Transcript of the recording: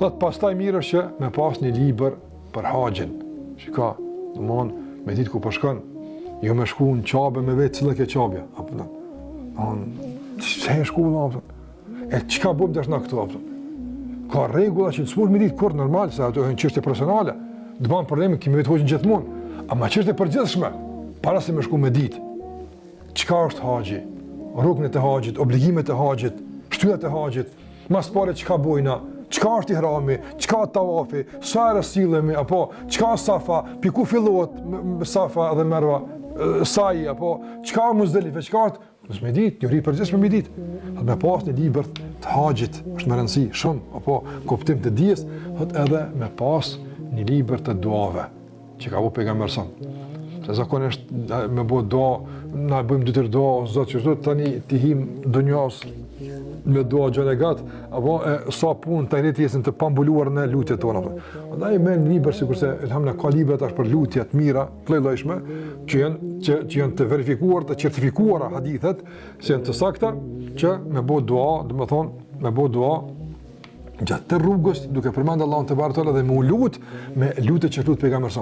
Thot pastaj mirë është që me pas një libër për haxhin. Shika, domthon me ditë ku po shkon, jo me shku në qabe me vetë cilla ke qabja. Apo se e shku apo. E çka bëjmë tash na këtu apo. Ka rregulla që s'mund me ditë kur normal, se ato janë çështje personale. Do ban probleme që me vetë hoxhin gjithmonë. Ama çështje përgjithshme, para se me shku me ditë. Çka është haxhi? Ruknet e haxhit, obligimet e haxhit, shtyllat e haxhit, mas pare çka bojna, çka është ihrami, çka tawafi, sa herë sillemi apo çka safa, piku fillohet safa dhe merva, sa'i apo çka Muzdalife, çka është mos me ditë, teori përgjithshme me ditë. Atë me pas në libër të haxhit, është më rëndësi shumë, apo kuptim të dijes, thot edhe me pas një libër të duave, që ka bu pejgamberi sa. Se zakonisht me bo dua, na bëjmë 2-3 dua, o Zot, që thot tani ti him donjas me dua gjëne gat, apo sa punë të rritë jesin të pambuluar në lutjet tona. Andaj me një libër, sikurse elhamdulillah ka libra tash për lutje të mira, të llojshme, që janë të verifikuar, të certifikuara hadithet, se janë të sakta, që me bo dua, do të thonë me bo dua gjatë të rrugës, duke përmendur Allahun te bartalla dhe me u lut me lutjet që lut pejgamberi.